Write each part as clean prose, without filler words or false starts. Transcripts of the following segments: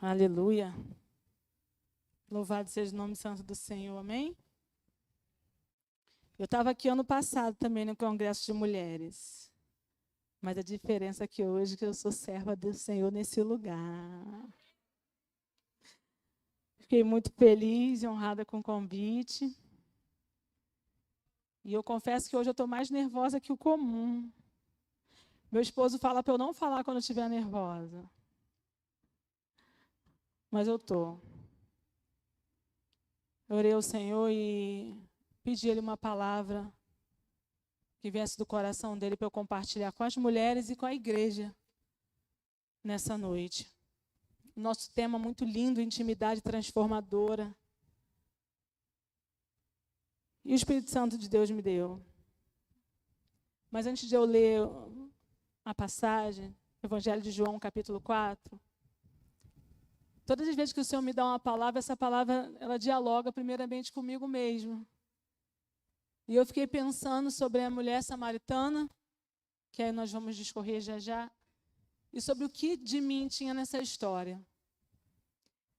Aleluia. Louvado seja o nome santo do Senhor, amém? Eu estava aqui ano passado também no Congresso de Mulheres. Mas a diferença é que hoje que eu sou serva do Senhor nesse lugar. Fiquei muito feliz e honrada com o convite. E eu confesso que hoje eu estou mais nervosa que o comum. Meu esposo fala para eu não falar quando eu estiver nervosa. Mas eu estou. Eu orei ao Senhor e pedi a Ele uma palavra que viesse do coração dEle para eu compartilhar com as mulheres e com a igreja nessa noite. Nosso tema muito lindo, intimidade transformadora. E o Espírito Santo de Deus me deu. Mas antes de eu ler a passagem, Evangelho de João, capítulo 4, todas as vezes que o Senhor me dá uma palavra, essa palavra ela dialoga primeiramente comigo mesmo. E eu fiquei pensando sobre a mulher samaritana, que aí nós vamos discorrer já já, e sobre o que de mim tinha nessa história.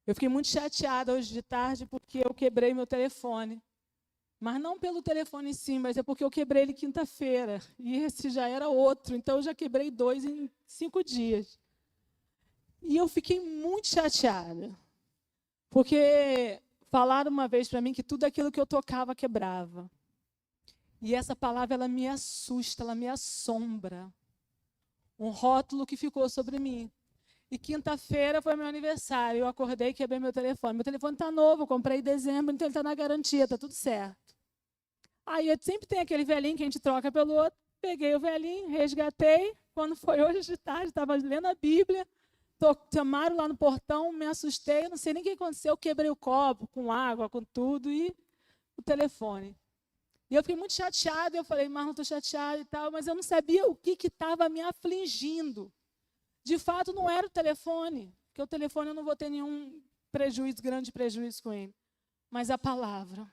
Eu fiquei muito chateada hoje de tarde porque eu quebrei meu telefone. Mas não pelo telefone em si, mas é porque eu quebrei ele quinta-feira. E esse já era outro, então eu já quebrei 2 em 5 dias. E eu fiquei muito chateada, porque falaram uma vez para mim que tudo aquilo que eu tocava quebrava. E essa palavra, ela me assusta, ela me assombra. Um rótulo que ficou sobre mim. E quinta-feira foi meu aniversário, eu acordei e quebrei meu telefone. Meu telefone está novo, eu comprei em dezembro, então ele está na garantia, está tudo certo. Aí sempre tem aquele velhinho que a gente troca pelo outro. Peguei o velhinho, resgatei. Quando foi hoje de tarde, estava lendo a Bíblia. Chamaram lá no portão, me assustei, não sei nem o que aconteceu, eu quebrei o copo com água, com tudo, e o telefone. E eu fiquei muito chateada, eu falei, mas não estou chateada e tal, mas eu não sabia o que estava me afligindo. De fato, não era o telefone, porque o telefone eu não vou ter nenhum prejuízo, grande prejuízo com ele. Mas a palavra,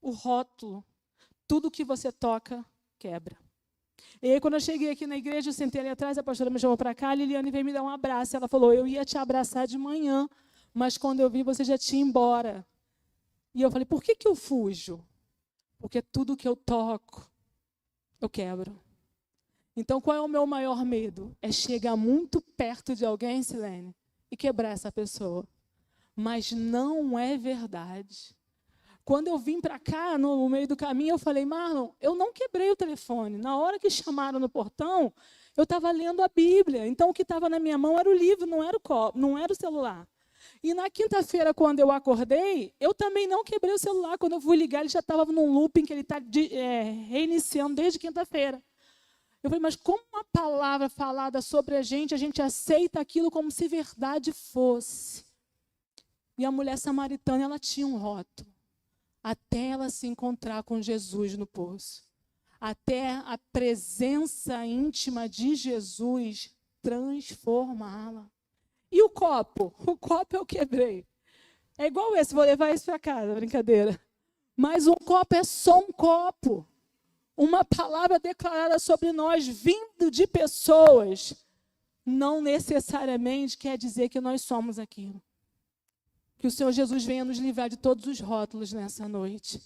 o rótulo, tudo que você toca, quebra. E aí, quando eu cheguei aqui na igreja, eu sentei ali atrás, a pastora me chamou para cá, a Liliane veio me dar um abraço. Ela falou, eu ia te abraçar de manhã, mas quando eu vi, você já tinha ido embora. E eu falei, por que eu fujo? Porque tudo que eu toco, eu quebro. Então, qual é o meu maior medo? É chegar muito perto de alguém, Silene, e quebrar essa pessoa. Mas não é verdade. Quando eu vim para cá, no meio do caminho, eu falei, Marlon, eu não quebrei o telefone. Na hora que chamaram no portão, eu estava lendo a Bíblia. Então, o que estava na minha mão era o livro, não era o copo, não era o celular. E na quinta-feira, quando eu acordei, eu também não quebrei o celular. Quando eu fui ligar, ele já estava num looping que ele está reiniciando desde quinta-feira. Eu falei, mas como uma palavra falada sobre a gente aceita aquilo como se verdade fosse. E a mulher samaritana, ela tinha um rótulo. Até ela se encontrar com Jesus no poço. Até a presença íntima de Jesus transformá-la. E o copo? O copo eu quebrei. É igual esse, vou levar esse para casa, brincadeira. Mas um copo é só um copo. Uma palavra declarada sobre nós, vindo de pessoas, não necessariamente quer dizer que nós somos aquilo. Que o Senhor Jesus venha nos livrar de todos os rótulos nessa noite.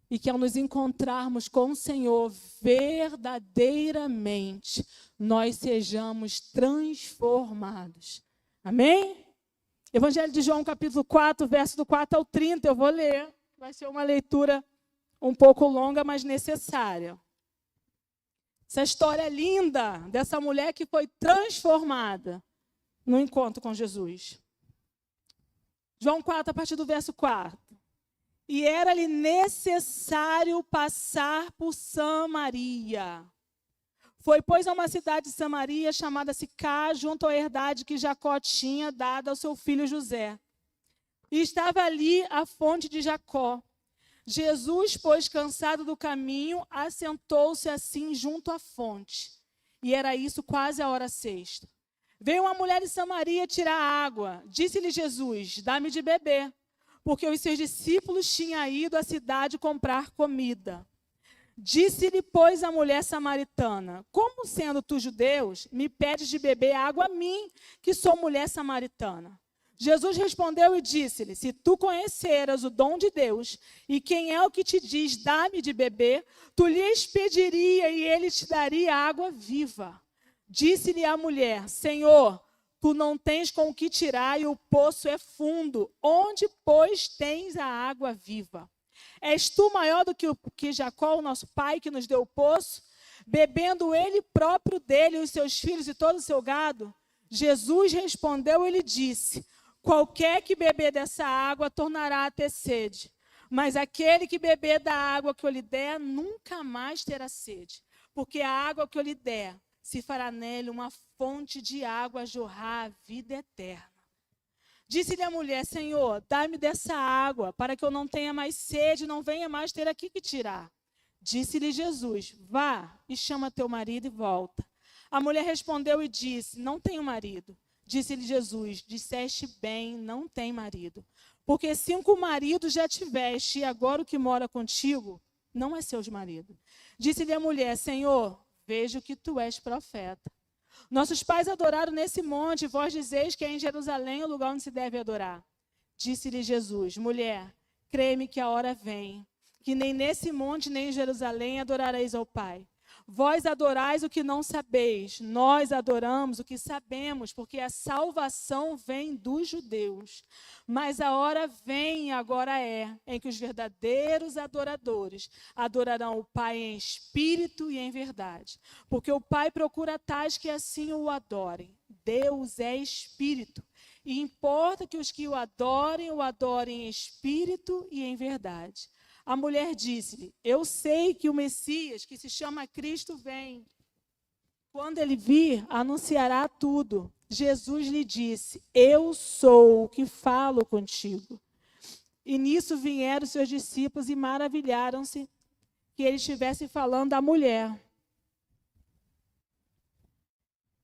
E que ao nos encontrarmos com o Senhor verdadeiramente, nós sejamos transformados. Amém? Evangelho de João, capítulo 4, verso do 4 ao 30, eu vou ler. Vai ser uma leitura um pouco longa, mas necessária. Essa história linda dessa mulher que foi transformada no encontro com Jesus. João 4, a partir do verso 4. E era-lhe necessário passar por Samaria. Foi, pois, a uma cidade de Samaria chamada Sicá, junto à herdade que Jacó tinha dado ao seu filho José. E estava ali a fonte de Jacó. Jesus, pois, cansado do caminho, assentou-se assim junto à fonte. E era isso quase a hora sexta. Veio uma mulher de Samaria tirar água. Disse-lhe Jesus, dá-me de beber, porque os seus discípulos tinham ido à cidade comprar comida. Disse-lhe, pois, a mulher samaritana, como sendo tu judeus, me pedes de beber água a mim, que sou mulher samaritana? Jesus respondeu e disse-lhe: se tu conheceras o dom de Deus, e quem é o que te diz, dá-me de beber, tu lhes pediria e ele te daria água viva. Disse-lhe a mulher: Senhor, tu não tens com o que tirar e o poço é fundo. Onde, pois, tens a água viva? És tu maior do que Jacó, o nosso pai, que nos deu o poço, bebendo ele próprio dele, os seus filhos e todo o seu gado? Jesus respondeu e lhe disse: qualquer que beber dessa água tornará a ter sede, mas aquele que beber da água que eu lhe der nunca mais terá sede, porque a água que eu lhe der se fará nele uma fonte de água a jorrar a vida eterna. Disse-lhe a mulher: Senhor, dá-me dessa água, para que eu não tenha mais sede e não venha mais ter aqui que tirar. Disse-lhe Jesus: vá e chama teu marido e volta. A mulher respondeu e disse: não tenho marido. Disse-lhe Jesus: disseste bem, não tem marido. Porque 5 maridos já tiveste, e agora o que mora contigo não é seu marido. Disse-lhe a mulher: Senhor, vejo que tu és profeta. Nossos pais adoraram nesse monte, e vós dizeis que é em Jerusalém o lugar onde se deve adorar. Disse-lhe Jesus: mulher, crê-me que a hora vem, que nem nesse monte nem em Jerusalém adorareis ao Pai. Vós adorais o que não sabeis, nós adoramos o que sabemos, porque a salvação vem dos judeus. Mas a hora vem e agora é, em que os verdadeiros adoradores adorarão o Pai em espírito e em verdade. Porque o Pai procura tais que assim o adorem. Deus é espírito. E importa que os que o adorem em espírito e em verdade. A mulher disse-lhe: eu sei que o Messias, que se chama Cristo, vem. Quando ele vir, anunciará tudo. Jesus lhe disse: eu sou o que falo contigo. E nisso vieram seus discípulos e maravilharam-se que ele estivesse falando à mulher.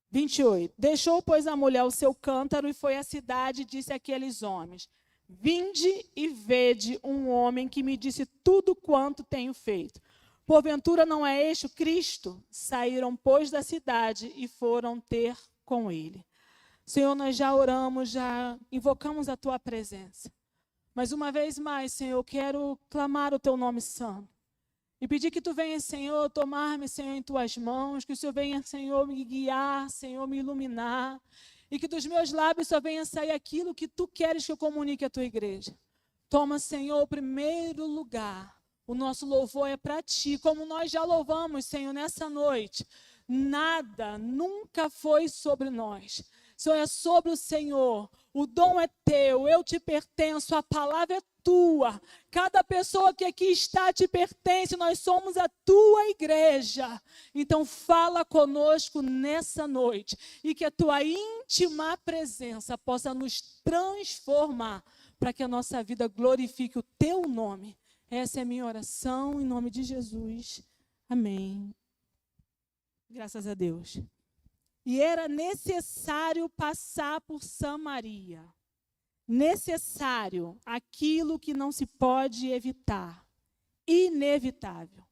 28. Deixou, pois, a mulher o seu cântaro e foi à cidade e disse àqueles homens: vinde e vede um homem que me disse tudo quanto tenho feito. Porventura não é este o Cristo? Saíram, pois, da cidade e foram ter com ele. Senhor, nós já oramos, já invocamos a tua presença. Mas uma vez mais, Senhor, eu quero clamar o teu nome santo. E pedir que tu venha, Senhor, tomar-me, Senhor, em tuas mãos. Que o Senhor venha, Senhor, me guiar, Senhor, me iluminar. E que dos meus lábios só venha sair aquilo que tu queres que eu comunique à tua igreja. Toma, Senhor, o primeiro lugar. O nosso louvor é para ti, como nós já louvamos, Senhor, nessa noite. Nada, nunca foi sobre nós. Senhor, é sobre o Senhor. O dom é teu, eu te pertenço, a palavra é tua. Cada pessoa que aqui está te pertence, nós somos a tua igreja. Então fala conosco nessa noite e que a tua íntima presença possa nos transformar para que a nossa vida glorifique o teu nome. Essa é a minha oração em nome de Jesus. Amém. Graças a Deus. E era necessário passar por Samaria. Necessário, aquilo que não se pode evitar. Inevitável.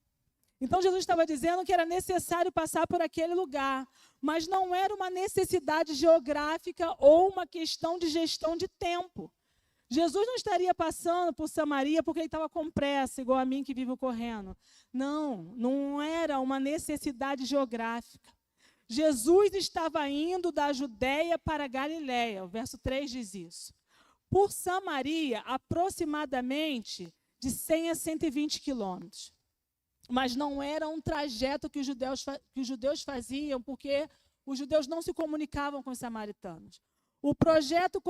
Então Jesus estava dizendo que era necessário passar por aquele lugar, mas não era uma necessidade geográfica ou uma questão de gestão de tempo. Jesus não estaria passando por Samaria porque ele estava com pressa, igual a mim que vivo correndo. Não, não era uma necessidade geográfica. Jesus estava indo da Judéia para Galiléia, o verso 3 diz isso. Por Samaria, aproximadamente de 100 a 120 quilômetros. Mas não era um trajeto que os judeus faziam, porque os judeus não se comunicavam com os samaritanos. O trajeto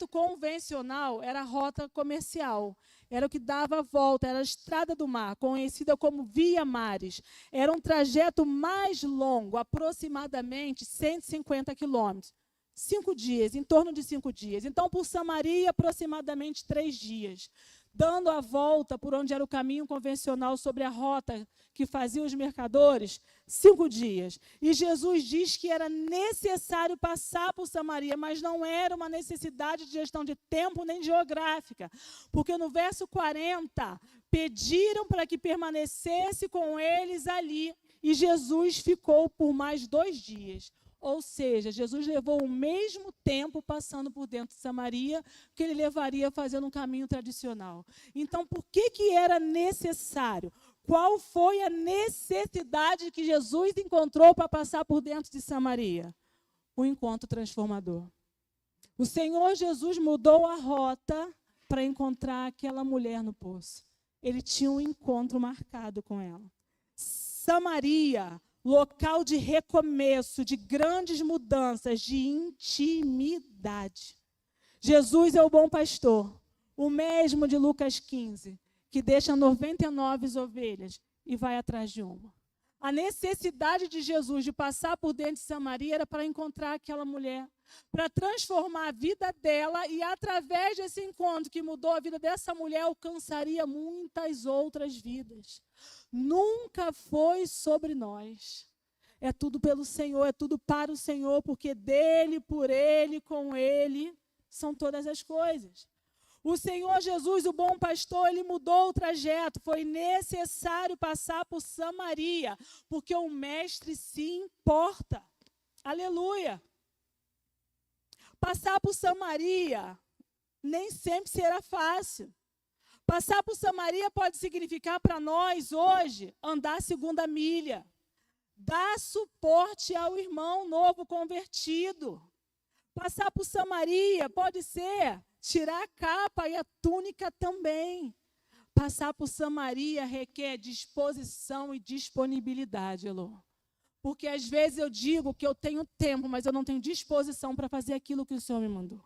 convencional era a rota comercial, era o que dava a volta, era a estrada do mar, conhecida como Via Maris. Era um trajeto mais longo, aproximadamente 150 quilômetros. 5 dias, em torno de 5 dias. Então, por Samaria, aproximadamente 3 dias. Dando a volta por onde era o caminho convencional sobre a rota que faziam os mercadores, 5 dias. E Jesus diz que era necessário passar por Samaria, mas não era uma necessidade de gestão de tempo nem geográfica. Porque no verso 40, pediram para que permanecesse com eles ali. E Jesus ficou por mais 2 dias. Ou seja, Jesus levou o mesmo tempo passando por dentro de Samaria que ele levaria fazendo um caminho tradicional. Então, por que era necessário? Qual foi a necessidade que Jesus encontrou para passar por dentro de Samaria? O encontro transformador. O Senhor Jesus mudou a rota para encontrar aquela mulher no poço. Ele tinha um encontro marcado com ela. Samaria, local de recomeço, de grandes mudanças, de intimidade. Jesus é o bom pastor, o mesmo de Lucas 15, que deixa 99 ovelhas e vai atrás de uma. A necessidade de Jesus de passar por dentro de Samaria era para encontrar aquela mulher, para transformar a vida dela e, através desse encontro que mudou a vida dessa mulher, alcançaria muitas outras vidas. Nunca foi sobre nós. É tudo pelo Senhor, é tudo para o Senhor, porque dele, por ele, com ele, são todas as coisas. O Senhor Jesus, o bom pastor, ele mudou o trajeto. Foi necessário passar por Samaria, porque o mestre se importa. Aleluia! Passar por Samaria nem sempre será fácil. Passar por Samaria pode significar para nós hoje andar a segunda milha, dar suporte ao irmão novo convertido. Passar por Samaria pode ser tirar a capa e a túnica também. Passar por Samaria requer disposição e disponibilidade, Elô. Porque às vezes eu digo que eu tenho tempo, mas eu não tenho disposição para fazer aquilo que o Senhor me mandou.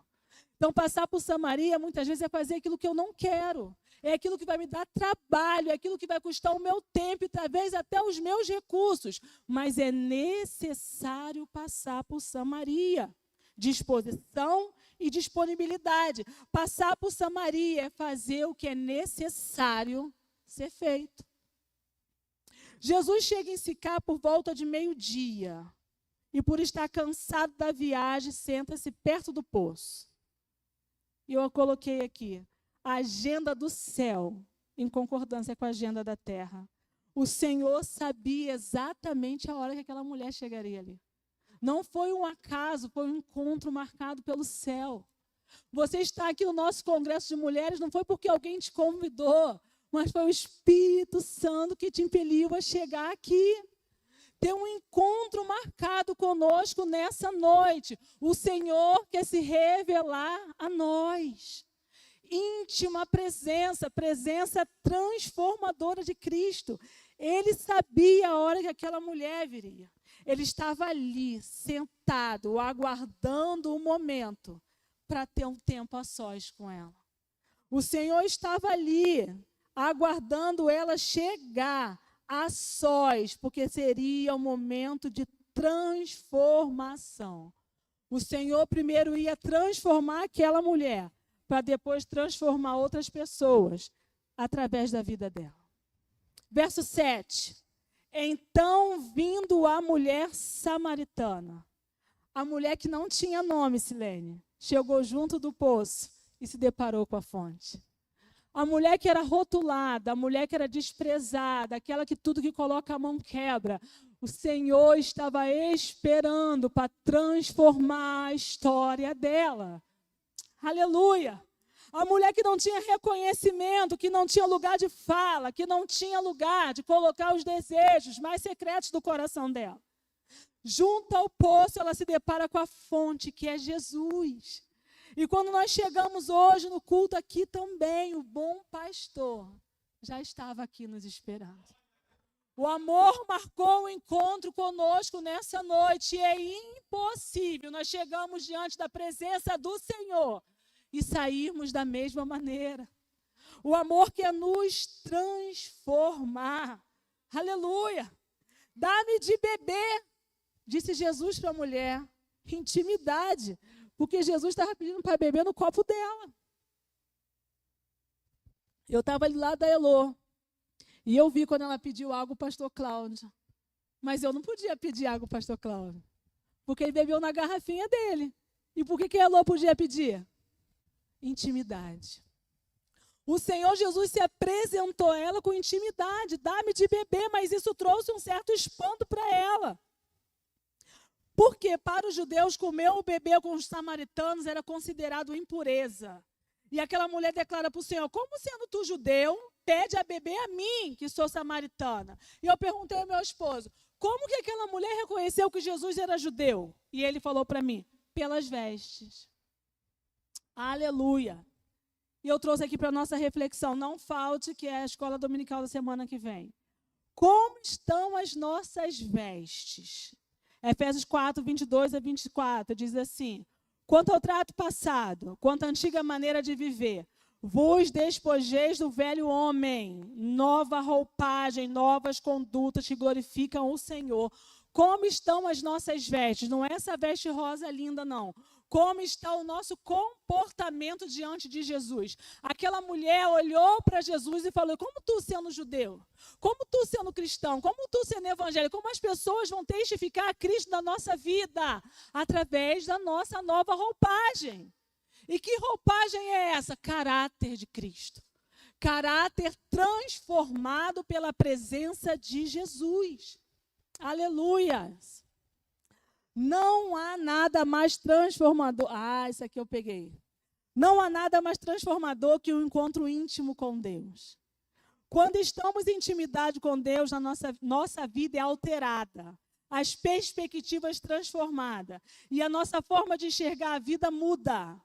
Então, passar por Samaria, muitas vezes, é fazer aquilo que eu não quero. É aquilo que vai me dar trabalho, é aquilo que vai custar o meu tempo e talvez até os meus recursos. Mas é necessário passar por Samaria. Disposição e disponibilidade. Passar por Samaria é fazer o que é necessário ser feito. Jesus chega em Sicá por volta de meio-dia. E por estar cansado da viagem, senta-se perto do poço. E eu coloquei aqui, a agenda do céu, em concordância com a agenda da terra. O Senhor sabia exatamente a hora que aquela mulher chegaria ali. Não foi um acaso, foi um encontro marcado pelo céu. Você está aqui no nosso congresso de mulheres, não foi porque alguém te convidou, mas foi o Espírito Santo que te impeliu a chegar aqui. Ter um encontro marcado conosco nessa noite. O Senhor quer se revelar a nós. Íntima presença, presença transformadora de Cristo. Ele sabia a hora que aquela mulher viria. Ele estava ali, sentado, aguardando o momento para ter um tempo a sós com ela. O Senhor estava ali, aguardando ela chegar a sós, porque seria um momento de transformação. O Senhor primeiro ia transformar aquela mulher, para depois transformar outras pessoas através da vida dela. Verso 7. Então, vindo a mulher samaritana, a mulher que não tinha nome, Silene, chegou junto do poço e se deparou com a fonte. A mulher que era rotulada, a mulher que era desprezada, aquela que tudo que coloca a mão quebra, o Senhor estava esperando para transformar a história dela. Aleluia! A mulher que não tinha reconhecimento, que não tinha lugar de fala, que não tinha lugar de colocar os desejos mais secretos do coração dela. Junto ao poço, ela se depara com a fonte, que é Jesus. E quando nós chegamos hoje no culto aqui também, o bom pastor já estava aqui nos esperando. O amor marcou o encontro conosco nessa noite e é impossível nós chegamos diante da presença do Senhor e sairmos da mesma maneira. O amor quer nos transformar. Aleluia! Dá-me de beber, disse Jesus para a mulher. Intimidade. Porque Jesus estava pedindo para beber no copo dela. Eu estava ali lá da Elô. E eu vi quando ela pediu água o pastor Cláudio. Mas eu não podia pedir água o pastor Cláudio. Porque ele bebeu na garrafinha dele. E por que a Elô podia pedir? Intimidade. O Senhor Jesus se apresentou a ela com intimidade. Dá-me de beber, mas isso trouxe um certo espanto para ela. Porque para os judeus, comer ou beber com os samaritanos era considerado impureza. E aquela mulher declara para o Senhor, como sendo tu judeu, pede a beber a mim, que sou samaritana. E eu perguntei ao meu esposo, como que aquela mulher reconheceu que Jesus era judeu? E ele falou para mim, pelas vestes. Aleluia. E eu trouxe aqui para a nossa reflexão, não falte, que é a escola dominical da semana que vem. Como estão as nossas vestes? Efésios 4, 22 a 24, diz assim, quanto ao trato passado, quanto à antiga maneira de viver, vos despojeis do velho homem, nova roupagem, novas condutas que glorificam o Senhor. Como estão as nossas vestes? Não é essa veste rosa linda, não. Como está o nosso comportamento diante de Jesus? Aquela mulher olhou para Jesus e falou, como tu sendo judeu? Como tu sendo cristão? Como tu sendo evangélico? Como as pessoas vão testificar a Cristo na nossa vida? Através da nossa nova roupagem. E que roupagem é essa? Caráter de Cristo. Caráter transformado pela presença de Jesus. Aleluia! Não há nada mais transformador. Isso aqui eu peguei. Não há nada mais transformador que o encontro íntimo com Deus. Quando estamos em intimidade com Deus, a nossa vida é alterada. As perspectivas transformadas. E a nossa forma de enxergar a vida muda.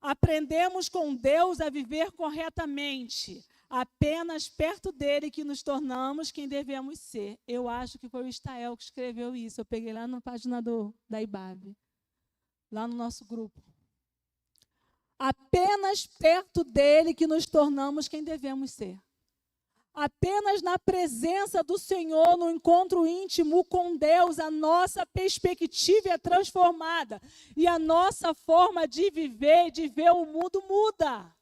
Aprendemos com Deus a viver corretamente. Apenas perto dele que nos tornamos quem devemos ser. Eu acho que foi o Estael que escreveu isso. Eu peguei lá na página da IBAB. Lá no nosso grupo. Apenas perto dele que nos tornamos quem devemos ser. Apenas na presença do Senhor, no encontro íntimo com Deus, a nossa perspectiva é transformada. E a nossa forma de viver, de ver o mundo muda.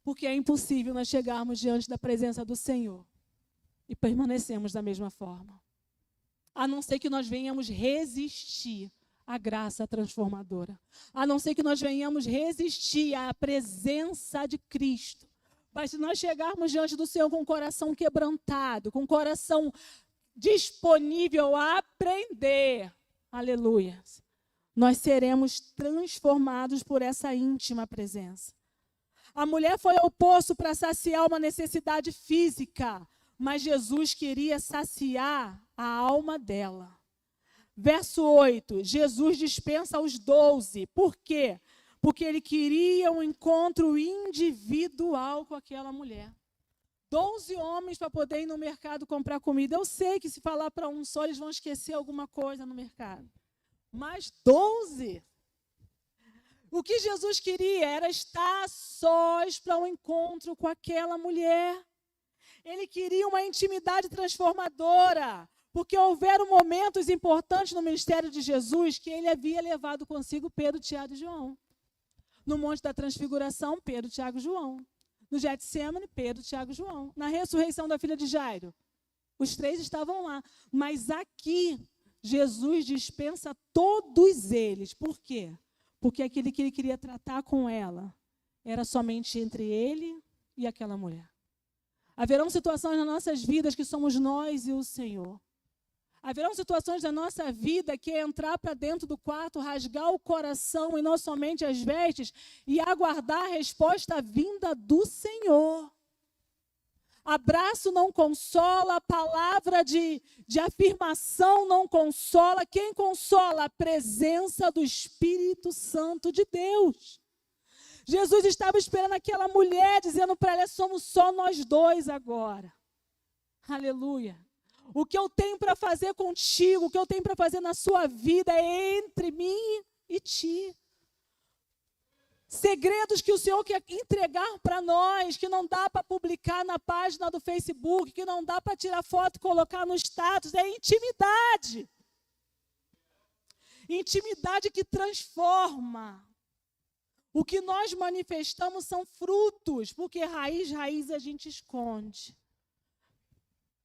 Porque é impossível nós chegarmos diante da presença do Senhor e permanecemos da mesma forma. A não ser que nós venhamos resistir à graça transformadora. A não ser que nós venhamos resistir à presença de Cristo. Mas se nós chegarmos diante do Senhor com o coração quebrantado, com o coração disponível a aprender, aleluia, nós seremos transformados por essa íntima presença. A mulher foi ao poço para saciar uma necessidade física, mas Jesus queria saciar a alma dela. Verso 8, Jesus dispensa os 12. Por quê? Porque ele queria um encontro individual com aquela mulher. 12 homens para poder ir no mercado comprar comida. Eu sei que se falar para um só, eles vão esquecer alguma coisa no mercado. Mas 12... O que Jesus queria era estar sós para um encontro com aquela mulher. Ele queria uma intimidade transformadora, porque houveram momentos importantes no ministério de Jesus que ele havia levado consigo Pedro, Tiago e João. No Monte da Transfiguração, Pedro, Tiago e João. No Getsêmani, Pedro, Tiago e João. Na ressurreição da filha de Jairo, os 3 estavam lá. Mas aqui, Jesus dispensa todos eles. Por quê? Porque aquele que ele queria tratar com ela era somente entre ele e aquela mulher. Haverão situações nas nossas vidas que somos nós e o Senhor. Haverão situações da nossa vida que é entrar para dentro do quarto, rasgar o coração e não somente as vestes e aguardar a resposta vinda do Senhor. Abraço não consola, a palavra de afirmação não consola. Quem consola? A presença do Espírito Santo de Deus. Jesus estava esperando aquela mulher, dizendo para ela, somos só nós 2 agora. Aleluia. O que eu tenho para fazer contigo, o que eu tenho para fazer na sua vida é entre mim e ti. Segredos que o Senhor quer entregar para nós, que não dá para publicar na página do Facebook, que não dá para tirar foto e colocar no status, é intimidade. Intimidade que transforma. O que nós manifestamos são frutos, porque raiz a gente esconde.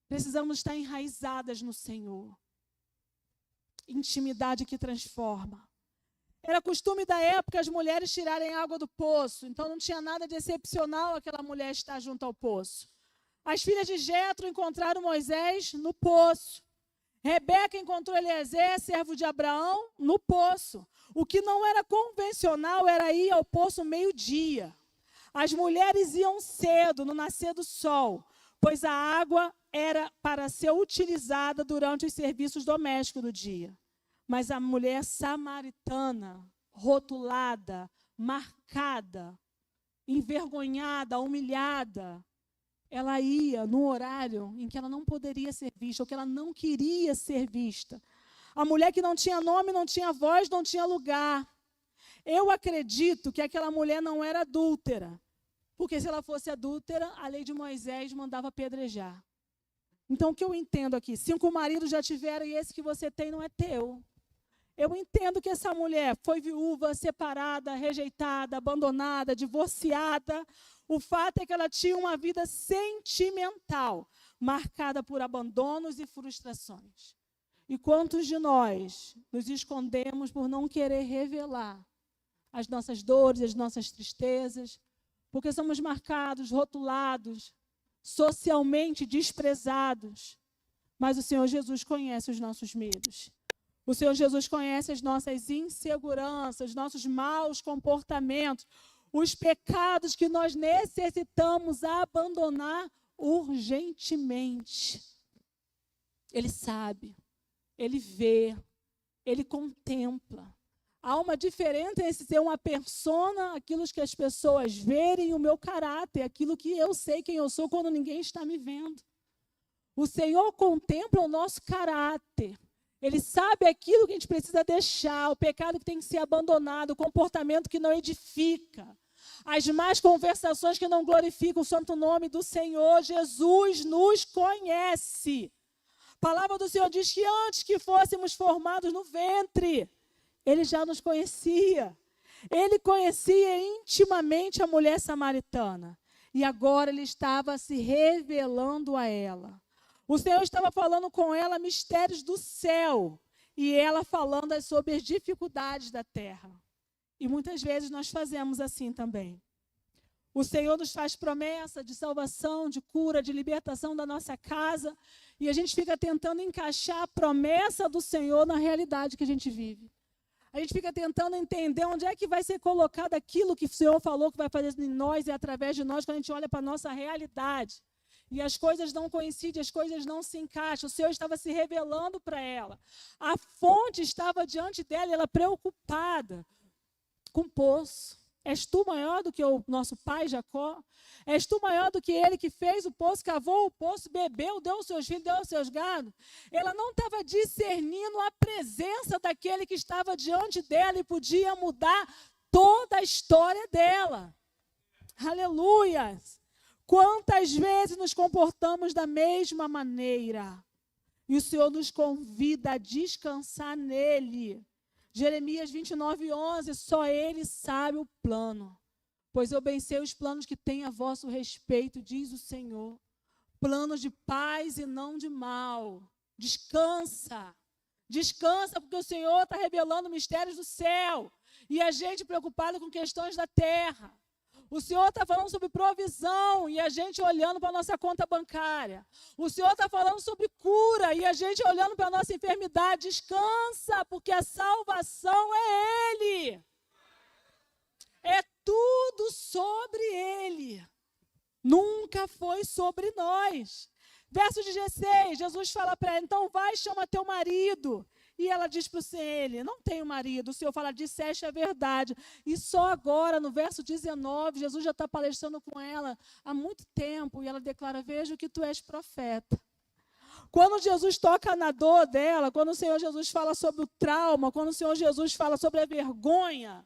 Precisamos estar enraizadas no Senhor. Intimidade que transforma. Era costume da época as mulheres tirarem água do poço, então não tinha nada de excepcional aquela mulher estar junto ao poço. As filhas de Jetro encontraram Moisés no poço. Rebeca encontrou Eliezer, servo de Abraão, no poço. O que não era convencional era ir ao poço meio-dia. As mulheres iam cedo, no nascer do sol, pois a água era para ser utilizada durante os serviços domésticos do dia. Mas a mulher samaritana, rotulada, marcada, envergonhada, humilhada, ela ia no horário em que ela não poderia ser vista, ou que ela não queria ser vista. A mulher que não tinha nome, não tinha voz, não tinha lugar. Eu acredito que aquela mulher não era adúltera, porque se ela fosse adúltera, a lei de Moisés mandava apedrejar. Então, o que eu entendo aqui? 5 maridos já tiveram e esse que você tem não é teu. Eu entendo que essa mulher foi viúva, separada, rejeitada, abandonada, divorciada. O fato é que ela tinha uma vida sentimental, marcada por abandonos e frustrações. E quantos de nós nos escondemos por não querer revelar as nossas dores, as nossas tristezas, porque somos marcados, rotulados, socialmente desprezados. Mas o Senhor Jesus conhece os nossos medos. O Senhor Jesus conhece as nossas inseguranças, nossos maus comportamentos, os pecados que nós necessitamos abandonar urgentemente. Ele sabe, Ele vê, Ele contempla. Há uma diferença entre ser uma persona, aquilo que as pessoas verem, o meu caráter, aquilo que eu sei quem eu sou quando ninguém está me vendo. O Senhor contempla o nosso caráter. Ele sabe aquilo que a gente precisa deixar, o pecado que tem que ser abandonado, o comportamento que não edifica, as más conversações que não glorificam o santo nome do Senhor. Jesus nos conhece. A palavra do Senhor diz que antes que fôssemos formados no ventre, Ele já nos conhecia. Ele conhecia intimamente a mulher samaritana. E agora Ele estava se revelando a ela. O Senhor estava falando com ela mistérios do céu. E ela falando sobre as dificuldades da terra. E muitas vezes nós fazemos assim também. O Senhor nos faz promessa de salvação, de cura, de libertação da nossa casa. E a gente fica tentando encaixar a promessa do Senhor na realidade que a gente vive. A gente fica tentando entender onde é que vai ser colocado aquilo que o Senhor falou que vai fazer em nós e através de nós, quando a gente olha para a nossa realidade. E as coisas não coincidem, as coisas não se encaixam. O Senhor estava se revelando para ela. A fonte estava diante dela, ela preocupada com o poço. És tu maior do que o nosso pai Jacó? És tu maior do que ele que fez o poço, cavou o poço, bebeu, deu os seus filhos, deu os seus gados? Ela não estava discernindo a presença daquele que estava diante dela e podia mudar toda a história dela. Aleluia! Quantas vezes nos comportamos da mesma maneira? E o Senhor nos convida a descansar nele. Jeremias 29:11, só Ele sabe o plano. Pois eu bem sei os planos que tem a vosso respeito, diz o Senhor. Planos de paz e não de mal. Descansa. Descansa, porque o Senhor está revelando mistérios do céu. E a gente preocupado com questões da terra. O Senhor está falando sobre provisão e a gente olhando para a nossa conta bancária. O Senhor está falando sobre cura e a gente olhando para a nossa enfermidade. Descansa, porque a salvação é Ele. É tudo sobre Ele. Nunca foi sobre nós. Verso 16, Jesus fala para ela, então vai, chama teu marido. E ela diz para o Senhor, ele, não tenho marido. O Senhor fala, disseste a verdade. E só agora, no verso 19, Jesus já está palestrando com ela há muito tempo. E ela declara, vejo que tu és profeta. Quando Jesus toca na dor dela, quando o Senhor Jesus fala sobre o trauma, quando o Senhor Jesus fala sobre a vergonha,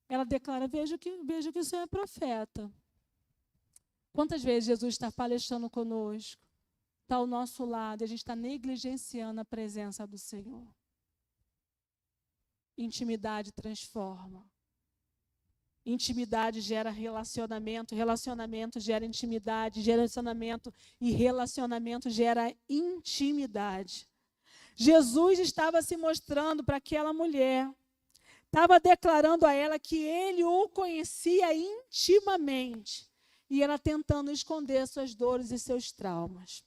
ela declara, vejo que o Senhor é profeta. Quantas vezes Jesus está palestrando conosco? Está ao nosso lado, a gente está negligenciando a presença do Senhor. Intimidade transforma. Intimidade gera relacionamento, relacionamento gera intimidade, relacionamento e relacionamento gera intimidade. Jesus estava se mostrando para aquela mulher, estava declarando a ela que ele o conhecia intimamente e ela tentando esconder suas dores e seus traumas.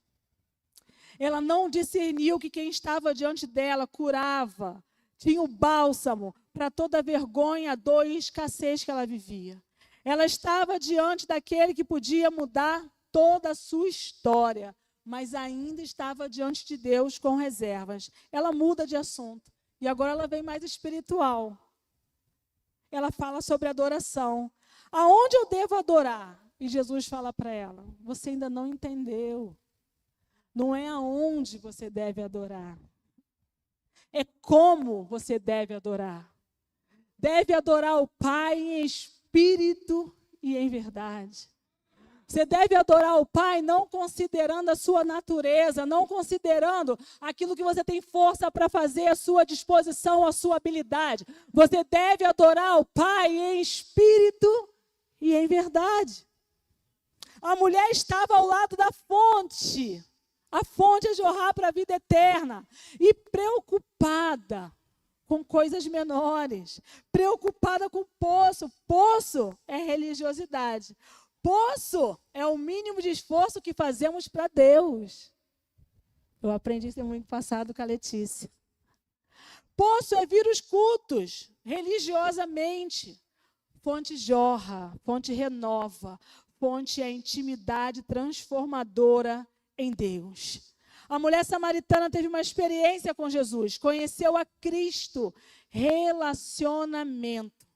Ela não discerniu que quem estava diante dela curava, tinha o bálsamo para toda a vergonha, dor e escassez que ela vivia. Ela estava diante daquele que podia mudar toda a sua história, mas ainda estava diante de Deus com reservas. Ela muda de assunto e agora ela vem mais espiritual. Ela fala sobre adoração. Aonde eu devo adorar? E Jesus fala para ela, você ainda não entendeu. Não é aonde você deve adorar. É como você deve adorar. Deve adorar o Pai em espírito e em verdade. Você deve adorar o Pai não considerando a sua natureza, não considerando aquilo que você tem força para fazer, a sua disposição, a sua habilidade. Você deve adorar o Pai em espírito e em verdade. A mulher estava ao lado da fonte. A fonte a jorrar para a vida eterna. E preocupada com coisas menores. Preocupada com poço. Poço é religiosidade. Poço é o mínimo de esforço que fazemos para Deus. Eu aprendi isso muito passado com a Letícia. Poço é vir os cultos religiosamente. Fonte jorra, fonte renova. Fonte é intimidade transformadora em Deus. A mulher samaritana teve uma experiência com Jesus, conheceu a Cristo, relacionamento.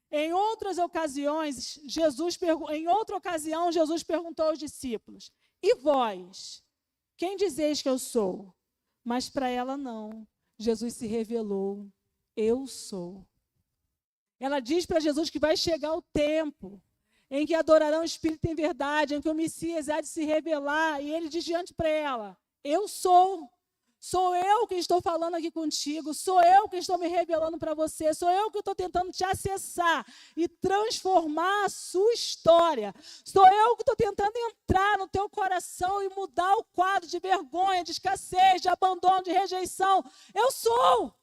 Em outra ocasião, Jesus perguntou aos discípulos, e vós, quem dizeis que eu sou? Mas para ela não, Jesus se revelou, eu sou. Ela diz para Jesus que vai chegar o tempo em que adorarão o Espírito em verdade, em que o Messias há de se revelar, e ele diz diante para ela, eu sou eu que estou falando aqui contigo, sou eu que estou me revelando para você, sou eu que estou tentando te acessar e transformar a sua história, sou eu que estou tentando entrar no teu coração e mudar o quadro de vergonha, de escassez, de abandono, de rejeição, eu sou,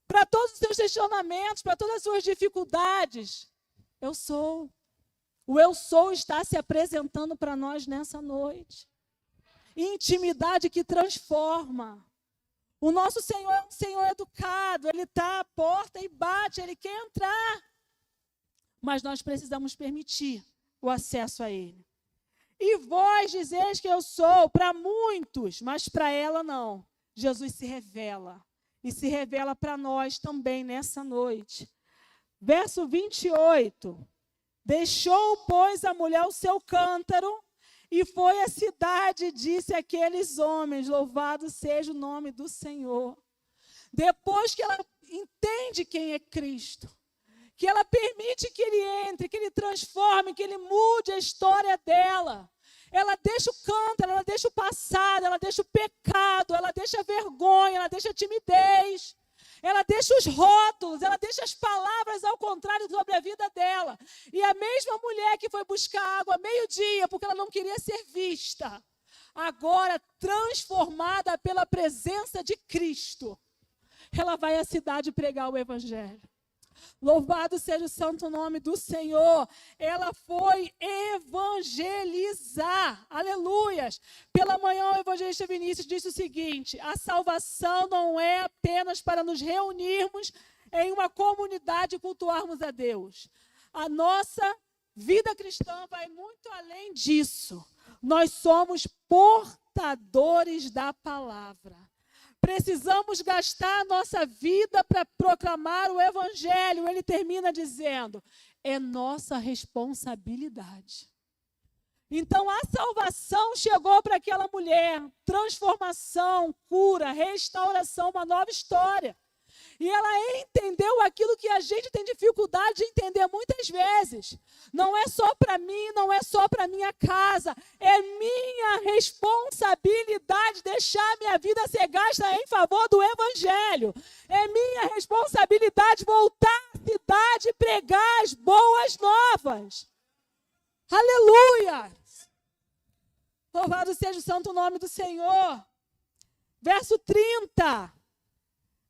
para todos os seus questionamentos, para todas as suas dificuldades, eu sou. O eu sou está se apresentando para nós nessa noite. Intimidade que transforma. O nosso Senhor é um Senhor educado. Ele está à porta e bate, Ele quer entrar. Mas nós precisamos permitir o acesso a Ele. E vós dizeis que eu sou para muitos, mas para ela não. Jesus se revela. E se revela para nós também nessa noite. Verso 28. Deixou, pois, a mulher o seu cântaro e foi à cidade e disse àqueles homens, louvado seja o nome do Senhor. Depois que ela entende quem é Cristo, que ela permite que Ele entre, que Ele transforme, que Ele mude a história dela. Ela deixa o cântaro, ela deixa o passado, ela deixa o pecado, ela deixa a vergonha, ela deixa a timidez. Ela deixa os rótulos, ela deixa as palavras ao contrário sobre a vida dela. E a mesma mulher que foi buscar água meio-dia, porque ela não queria ser vista, agora transformada pela presença de Cristo, ela vai à cidade pregar o Evangelho. Louvado seja o santo nome do Senhor. Ela foi evangelizar. Aleluias. Pela manhã o evangelista Vinícius disse o seguinte, a salvação não é apenas para nos reunirmos em uma comunidade e cultuarmos a Deus. A nossa vida cristã vai muito além disso. Nós somos portadores da palavra. Precisamos gastar a nossa vida para proclamar o Evangelho. Ele termina dizendo, é nossa responsabilidade. Então, a salvação chegou para aquela mulher. Transformação, cura, restauração, uma nova história. E ela entendeu aquilo que a gente tem dificuldade de entender muitas vezes. Não é só para mim, não é só para minha casa. É minha responsabilidade deixar minha vida ser gasta em favor do Evangelho. É minha responsabilidade voltar à cidade e pregar as boas novas. Aleluia! Louvado seja o santo nome do Senhor. Verso 30.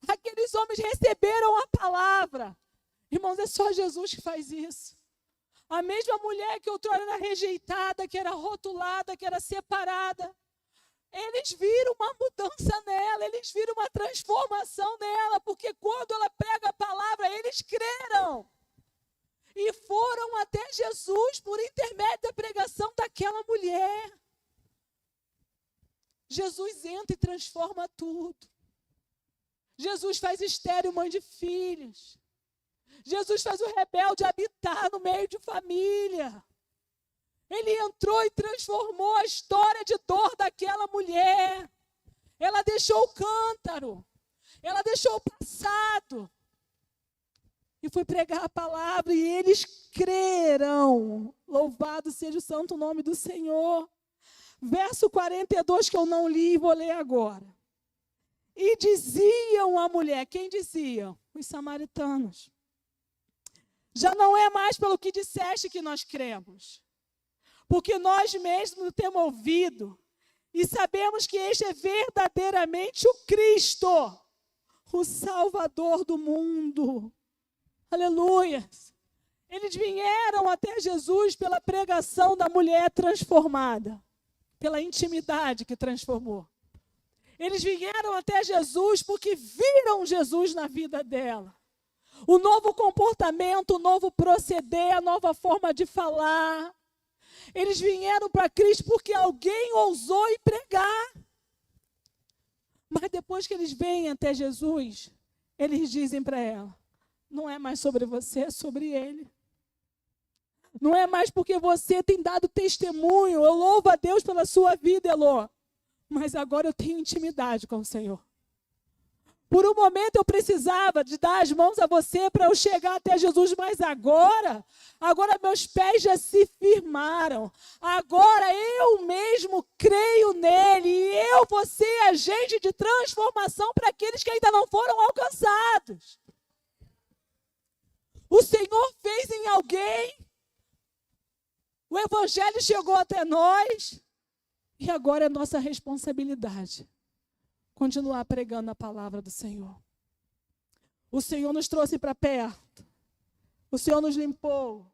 Aqueles homens receberam a palavra. Irmãos, é só Jesus que faz isso. A mesma mulher que outrora era rejeitada, que era rotulada, que era separada. Eles viram uma mudança nela, eles viram uma transformação nela, porque quando ela prega a palavra, eles creram. E foram até Jesus por intermédio da pregação daquela mulher. Jesus entra e transforma tudo. Jesus faz estéril mãe de filhos. Jesus faz o rebelde habitar no meio de família. Ele entrou e transformou a história de dor daquela mulher. Ela deixou o cântaro. Ela deixou o passado. E foi pregar a palavra e eles creram. Louvado seja o santo nome do Senhor. Verso 42 que eu não li e vou ler agora. E diziam à mulher, quem dizia? Os samaritanos. Já não é mais pelo que disseste que nós cremos. Porque nós mesmos temos ouvido e sabemos que este é verdadeiramente o Cristo, o Salvador do mundo. Aleluia. Eles vieram até Jesus pela pregação da mulher transformada, pela intimidade que transformou. Eles vieram até Jesus porque viram Jesus na vida dela. O novo comportamento, o novo proceder, a nova forma de falar. Eles vieram para Cristo porque alguém ousou ir pregar. Mas depois que eles vêm até Jesus, eles dizem para ela, não é mais sobre você, é sobre Ele. Não é mais porque você tem dado testemunho. Eu louvo a Deus pela sua vida, Elô. Mas agora eu tenho intimidade com o Senhor. Por um momento eu precisava de dar as mãos a você para eu chegar até Jesus, mas agora meus pés já se firmaram. Agora eu mesmo creio nele e eu vou ser agente de transformação para aqueles que ainda não foram alcançados. O Senhor fez em alguém, o Evangelho chegou até nós e agora é nossa responsabilidade continuar pregando a palavra do Senhor. O Senhor nos trouxe para perto. O Senhor nos limpou.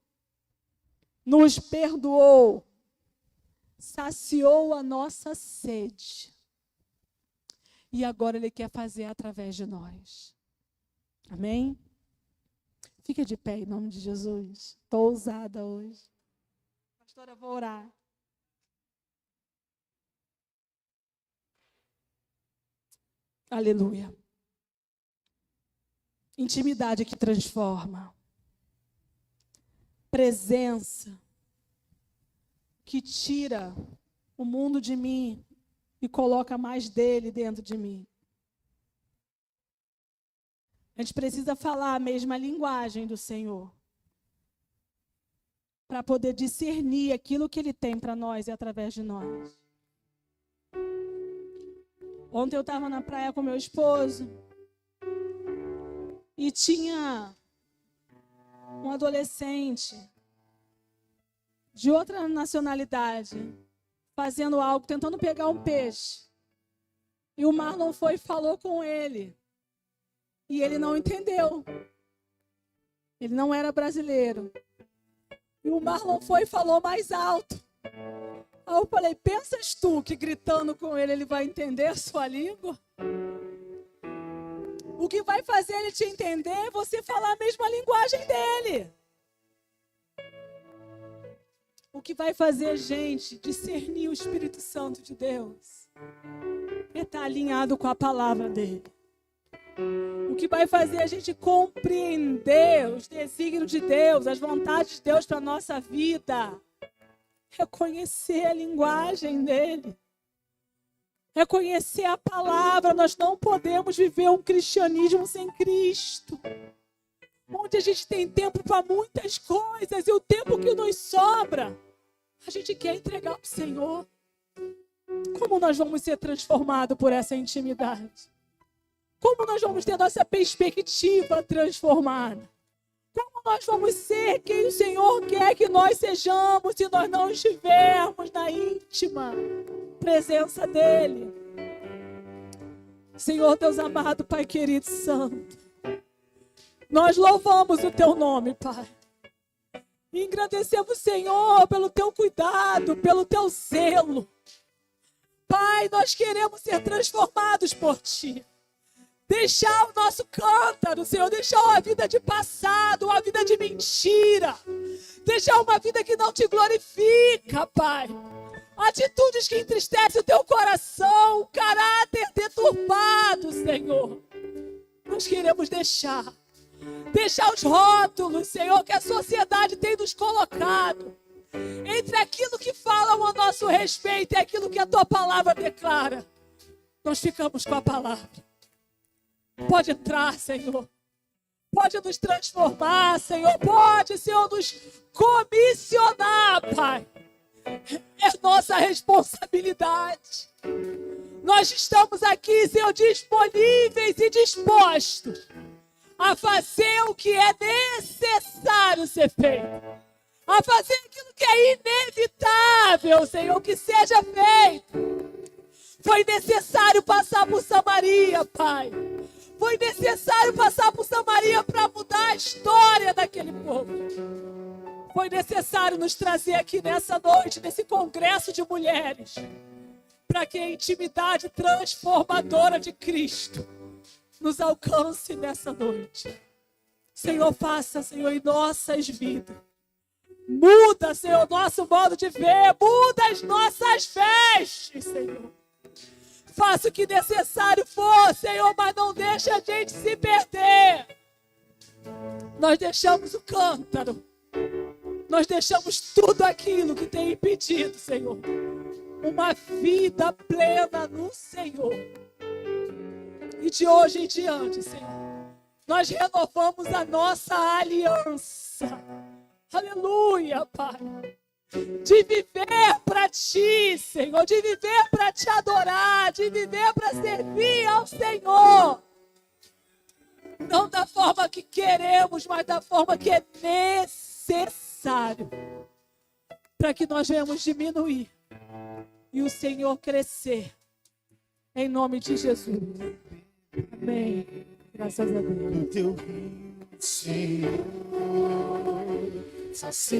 Nos perdoou. Saciou a nossa sede. E agora Ele quer fazer através de nós. Amém? Fica de pé em nome de Jesus. Estou ousada hoje. Pastora, vou orar. Aleluia. Intimidade que transforma. Presença que tira o mundo de mim e coloca mais dele dentro de mim. A gente precisa falar a mesma linguagem do Senhor para poder discernir aquilo que Ele tem para nós e através de nós. Ontem eu estava na praia com meu esposo e tinha um adolescente de outra nacionalidade fazendo algo, tentando pegar um peixe. E o Marlon foi e falou com ele. E ele não entendeu. Ele não era brasileiro. E o Marlon foi e falou mais alto. Aí eu falei, pensas tu que gritando com ele, ele vai entender a sua língua? O que vai fazer ele te entender é você falar a mesma linguagem dele. O que vai fazer a gente discernir o Espírito Santo de Deus é estar alinhado com a palavra dele. O que vai fazer a gente compreender os desígnios de Deus, as vontades de Deus para a nossa vida, é conhecer a linguagem dele. É conhecer a palavra. Nós não podemos viver um cristianismo sem Cristo. Onde a gente tem tempo para muitas coisas e o tempo que nos sobra, a gente quer entregar para o Senhor. Como nós vamos ser transformados por essa intimidade? Como nós vamos ter nossa perspectiva transformada? Como nós vamos ser quem o Senhor quer que nós sejamos se nós não estivermos na íntima presença dEle? Senhor Deus amado, Pai querido santo, nós louvamos o Teu nome, Pai. E engrandecemos, Senhor, pelo Teu cuidado, pelo Teu zelo, Pai, nós queremos ser transformados por Ti. Deixar o nosso cântaro, Senhor, deixar uma vida de passado, uma vida de mentira. Deixar uma vida que não Te glorifica, Pai. Atitudes que entristecem o Teu coração, o caráter deturpado, Senhor. Nós queremos deixar os rótulos, Senhor, que a sociedade tem nos colocado. Entre aquilo que falam a nosso respeito e aquilo que a Tua palavra declara. Nós ficamos com a palavra. Pode entrar, Senhor. Pode nos transformar, Senhor. Pode, Senhor, nos comissionar, Pai. É nossa responsabilidade. Nós estamos aqui, Senhor, disponíveis e dispostos a fazer o que é necessário ser feito. A fazer aquilo que é inevitável, Senhor, que seja feito. Foi necessário passar por Samaria, Pai. Foi necessário passar por Samaria para mudar a história daquele povo. Foi necessário nos trazer aqui nessa noite, nesse congresso de mulheres, para que a intimidade transformadora de Cristo nos alcance nessa noite. Senhor, faça, Senhor, em nossas vidas. Muda, Senhor, nosso modo de ver. Muda as nossas vestes, Senhor. Faça o que necessário for, Senhor, mas não deixe a gente se perder. Nós deixamos o cântaro. Nós deixamos tudo aquilo que tem impedido, Senhor. Uma vida plena no Senhor. E de hoje em diante, Senhor, nós renovamos a nossa aliança. Aleluia, Pai. De viver para Ti, Senhor. De viver para Te adorar. De viver para servir ao Senhor. Não da forma que queremos, mas da forma que é necessário. Para que nós venhamos diminuir. E o Senhor crescer. Em nome de Jesus. Amém. Graças a Deus. No Teu rio, Senhor, sacia